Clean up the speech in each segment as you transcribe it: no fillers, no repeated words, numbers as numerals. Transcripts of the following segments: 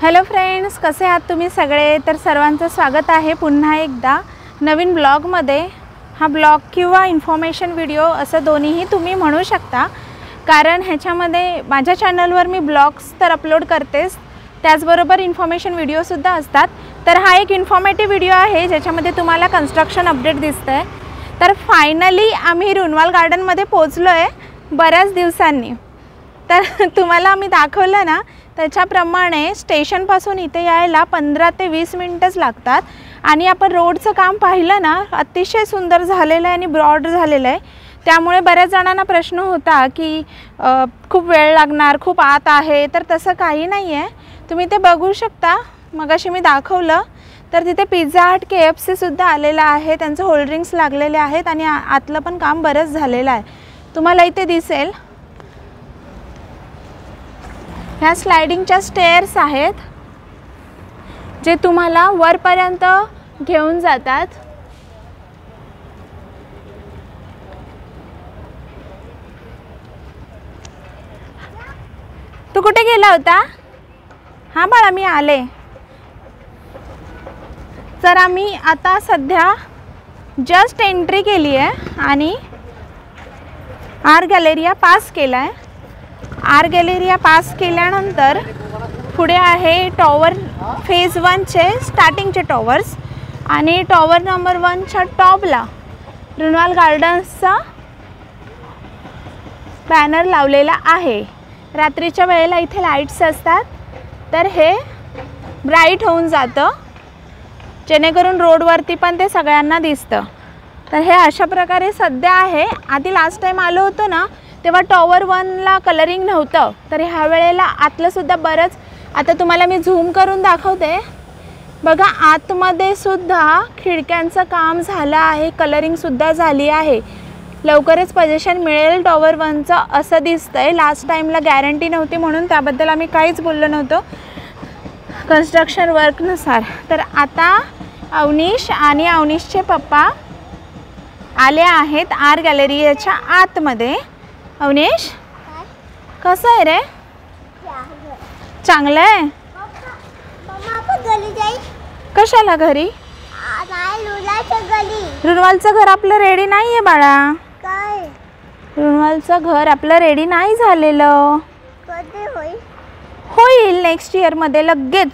Hello friends, कसे आहात तुम्ही सगळे? तर सर्वांचं स्वागत आहे पुन्हा एकदा नवीन ब्लॉगमध्ये। हा ब्लॉग किंवा इन्फॉर्मेशन व्हिडिओ असं दोन्हीही तुम्ही म्हणू शकता, कारण ह्याच्यामध्ये माझ्या चॅनलवर मी ब्लॉग्स तर अपलोड करतेच, त्याचबरोबर इन्फॉर्मेशन व्हिडिओसुद्धा असतात। तर हा एक इन्फॉर्मेटिव्ह व्हिडिओ आहे ज्याच्यामध्ये तुम्हाला कन्स्ट्रक्शन अपडेट दिसतं आहे। तर फायनली आम्ही रुनवाल गार्डनमध्ये पोहोचलो आहे बऱ्याच दिवसांनी। तर तुम्हाला मी दाखवलं ना, त्याच्याप्रमाणे स्टेशनपासून इथे यायला 15 ते 20 मिनिटच लागतात। आणि आपण रोडचं काम पाहिलं ना, अतिशय सुंदर झालेलं आहे आणि ब्रॉड झालेलं आहे। त्यामुळे बऱ्याच जणांना प्रश्न होता की खूप वेळ लागणार, खूप आत आहे, तर तसं काही नाही आहे। तुम्ही ते बघू शकता। मगाशी मी दाखवलं तर तिथे पिझ्झा हट, KFC सुद्धा आलेला आहे, त्यांचे होल्डरिंग्स लागलेले आहेत आणि आतलं पण काम बरंच झालेलं आहे, तुम्हाला इथे दिसेल। ह्या स्लायडिंगच्या स्टेअर्स आहेत जे तुम्हाला वरपर्यंत घेऊन जातात। तू कुठे गेला होता? हां बाळा, मी आले। तर आम्ही आता सध्या जस्ट एंट्री केली आहे आणि आर गॅलेरिया पास केला आहे। आर गॅलेरिया पास केल्यानंतर पुढे आहे टॉवर फेज 1चे स्टार्टिंगचे टॉवर्स आणि टॉवर नंबर 1च्या टॉपला रुनवाल गार्डन्सचा बॅनर लावलेला आहे। रात्रीच्या वेळेला इथे लाईट्स असतात, तर हे ब्राईट होऊन जातं जेणेकरून रोडवरती पण ते सगळ्यांना दिसतं। तर हे अशा प्रकारे सध्या आहे। आधी लास्ट टाइम आलो होतो ना, तेव्हा टॉवर 1ला कलरिंग नव्हतं, तर ह्या वेळेला आतलं सुद्धा बरंच, आता तुम्हाला मी झूम करून दाखवते बघा। आतमध्ये सुद्धा खिडक्यांचं काम झालं आहे, कलरिंग सुद्धा झाली आहे। लवकरच पोझिशन मिळेल टॉवर 1चं असं दिसतंय। लास्ट टाइमला गॅरंटी नव्हती म्हणून त्याबद्दल आम्ही काहीच बोललो नव्हतो कन्स्ट्रक्शन वर्कनुसार। तर आता अवनीश आणि अवनीशचे पप्पा आले आहेत आर गॅलरीच्या आतमध्ये। अवनीश, कसं आहे रे? चांगलं आहे। कशाला घरी? रुनवालचं घर आपलं रेडी नाही आहे बाळा। रुनवालचं घर आपलं रेडी नाही झालेलं। होईल नेक्स्ट इयरमध्ये लगेच।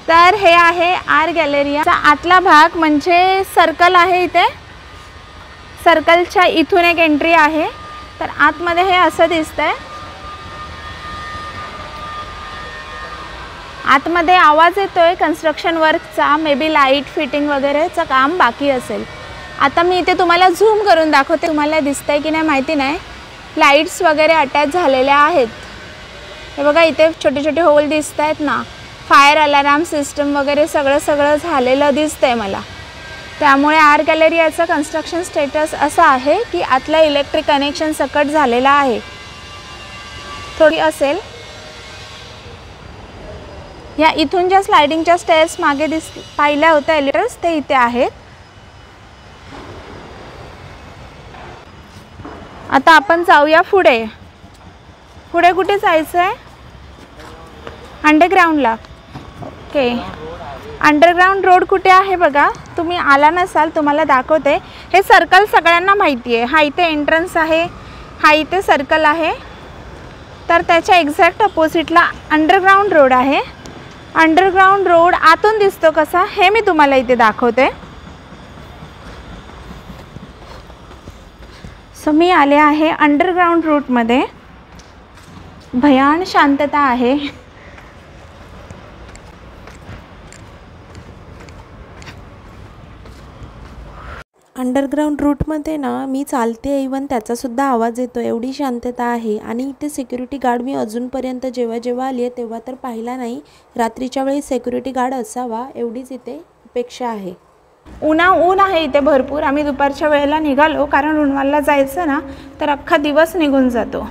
तर हे आहे आर गॅलरीचा आतला भाग, म्हणजे सर्कल आहे इथे। सर्कलच्या इथून एक एंट्री आहे, तर आतमध्ये हे असं दिसतंय। आतमध्ये आवाज येतोय कन्स्ट्रक्शन वर्कचा, मे बी लाईट फिटिंग वगैरेचं काम बाकी असेल। आता मी इथे तुम्हाला झूम करून दाखवते, तुम्हाला दिसतंय की नाही माहिती नाही। लाईट्स वगैरे अटॅच झालेल्या आहेत, हे बघा इथे छोटे छोटे होल दिसत आहेत ना। फायर अलार्म सिस्टम वगैरे सगळं झालेलं दिसतंय मला। त्यामुळे आर गॅलरीचं कन्स्ट्रक्शन स्टेटस असं आहे की आतलं इलेक्ट्रिक कनेक्शन सकट झालेलं आहे, थोडी असेल। या इथून ज्या स्लायडिंगच्या स्टेअर्स मागे पाहिल्या होत्या एलिव्हेटर्स, ते इथे आहेत। आता आपण जाऊया पुढे। पुढे कुठे जायचं आहे? अंडरग्राउंडला। ओके, अंडरग्राउंड रोड कुठे आहे बघा, तुम्ही आला नसाल तुम्हाला दाखवते। हे सर्कल सगळ्यांना माहिती आहे, हा इथे एंट्रन्स आहे, हा इथे सर्कल आहे। तर त्याच्या एक्झॅक्ट अपोजिटला अंडरग्राउंड रोड आहे। अंडरग्राउंड रोड आतून दिसतो कसा, हे मी तुम्हाला इथे दाखवते। सो मी आले आहे अंडरग्राउंड रूटमध्ये। भयान शांतता आहे। अंडरग्राउंड रूटमध्ये ना मी चालते, इवन त्याचासुद्धा आवाज येतो, एवढी शांतता आहे। आणि इथे सिक्युरिटी गार्ड मी अजूनपर्यंत जेव्हा आली आहे तेव्हा तर पाहिला नाही। रात्रीच्या वेळी सिक्युरिटी गार्ड असावा एवढीच इथे अपेक्षा आहे। ऊन आहे इथे भरपूर। आम्ही दुपारच्या वेळेला निघालो, कारण रुनवालला जायचं ना, तर अख्खा दिवस निघून जातो।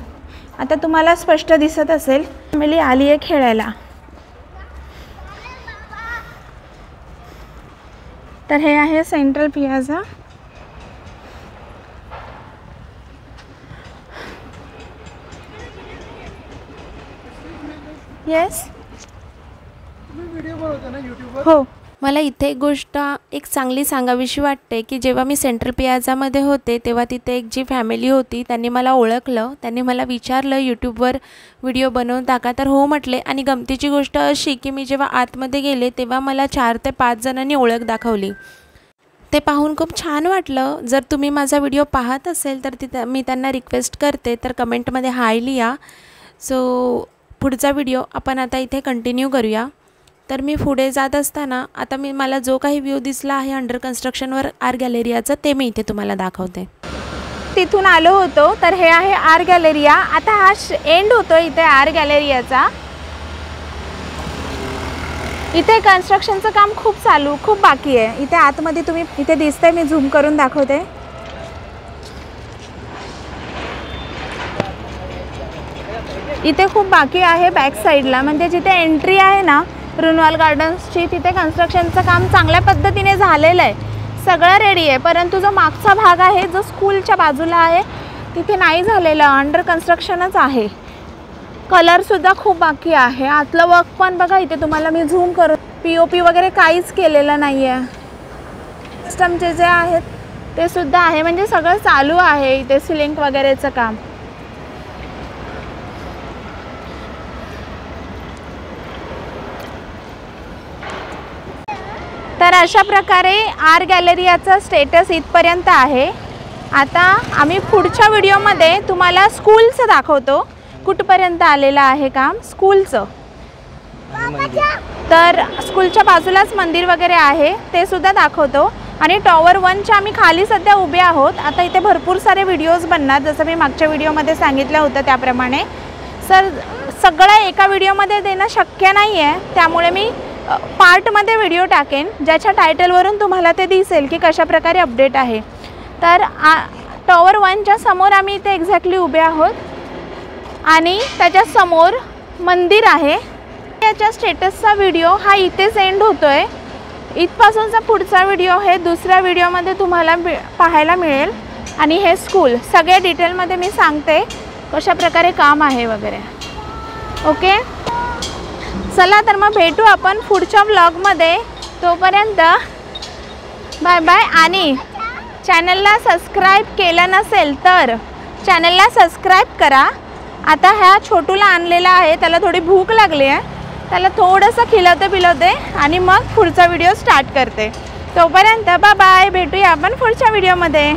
आता तुम्हाला स्पष्ट दिसत असेल, फॅमिली आली आहे खेळायला। तर हे आहे सेंट्रल प्लाझा। येस हो. मला इथे एक गोष्ट एक चांगली सांगावीशी वाटते की जेव्हा मी सेंट्रल प्लाझामध्ये होते तेव्हा तिथे एक जी फॅमिली होती त्यांनी मला ओळखलं. त्यांनी मला विचारलं यूट्यूबवर व्हिडिओ बनवून टाका, तर हो म्हटले. आणि गमतीची गोष्ट अशी की मी जेव्हा आतमध्ये गेले तेव्हा मला 4 ते 5 जणांनी ओळख दाखवली. ते पाहून खूप छान वाटलं. जर तुम्ही माझा व्हिडिओ पाहत असेल तर मी त्यांना रिक्वेस्ट करते तर कमेंटमध्ये हाय लिहा. सो पुढचा व्हिडिओ आपण आता इथे कंटिन्यू करूया. तर मी पुढे जात असताना आता मला जो काही व्ह्यू दिसला आहे अंडर कन्स्ट्रक्शनवर आर्ट गॅलरियाचा ते मी इथे तुम्हाला दाखवते. तिथून आलो होतो तर हे आहे आर्ट गॅलरिया. आता हा एंड होतो इथे आर्ट गॅलरियाचा. इथे कन्स्ट्रक्शनचं काम खूप बाकी आहे. इथे आतमध्ये तुम्ही इथे दिसतंय, मी झूम करून दाखवते. इथे खूप बाकी आहे बॅक साईडला, म्हणजे जिथे एंट्री आहे ना रुनवाल गार्डन्सची तिथे कन्स्ट्रक्शनचं काम चांगल्या पद्धतीने झालेलं आहे. सगळं रेडी आहे, परंतु जो मागचा भाग आहे जो स्कूलच्या बाजूला आहे तिथे नाही झालेलं, अंडर कन्स्ट्रक्शनच आहे. कलरसुद्धा खूप बाकी आहे. आतलं वर्क पण बघा इथे तुम्हाला मी झूम करून, POP वगैरे काहीच केलेलं नाही आहे. सिस्टमचे जे आहेत ते सुद्धा आहे, म्हणजे सगळं चालू आहे इथे सिलिंग वगैरेचं काम. तर अशा प्रकारे आर्ट गॅलरियाचा स्टेटस इथपर्यंत आहे. आता आम्ही पुढच्या व्हिडिओमध्ये तुम्हाला स्कूलचं दाखवतो, कुठपर्यंत आलेलं आहे काम स्कूलचं. तर स्कूलच्या बाजूलाच मंदिर वगैरे आहे ते सुद्धा दाखवतो. आणि टॉवर 1च्या आम्ही खाली सध्या उभे आहोत. आता इथे भरपूर सारे व्हिडिओज बनणार, जसं मी मागच्या व्हिडिओमध्ये सांगितलं होतं त्याप्रमाणे. सगळं एका व्हिडिओमध्ये देणं शक्य नाही आहे, त्यामुळे मी पार्टमध्ये व्हिडिओ टाकेन ज्याच्या टायटलवरून तुम्हाला ते दिसेल की कशा प्रकारे अपडेट आहे. तर टॉवर 1च्या समोर आम्ही इथे एक्झॅक्टली उभे आहोत आणि त्याच्या समोर मंदिर आहे. याच्या स्टेटसचा व्हिडिओ हा इथेच एंड होतो आहे. इथपासूनचा पुढचा व्हिडिओ हे दुसऱ्या व्हिडिओमध्ये तुम्हाला पाहायला मिळेल. आणि हे स्कूल सगळ्या डिटेलमध्ये मी सांगते कशा प्रकारे काम आहे वगैरे. ओके, चला तर मग भेटू आपण पुढच्या व्लॉगमध्ये. तोपर्यंत बाय बाय. आणि चॅनलला सबस्क्राईब केलं नसेल तर चॅनलला सबस्क्राईब करा. आता ह्या छोटूला आणलेला आहे, त्याला थोडी भूक लागली आहे, त्याला थोडंसं खिलवते आणि मग पुढचा व्हिडिओ स्टार्ट करते. तोपर्यंत बाय बाय, भेटूया आपण पुढच्या व्हिडिओमध्ये.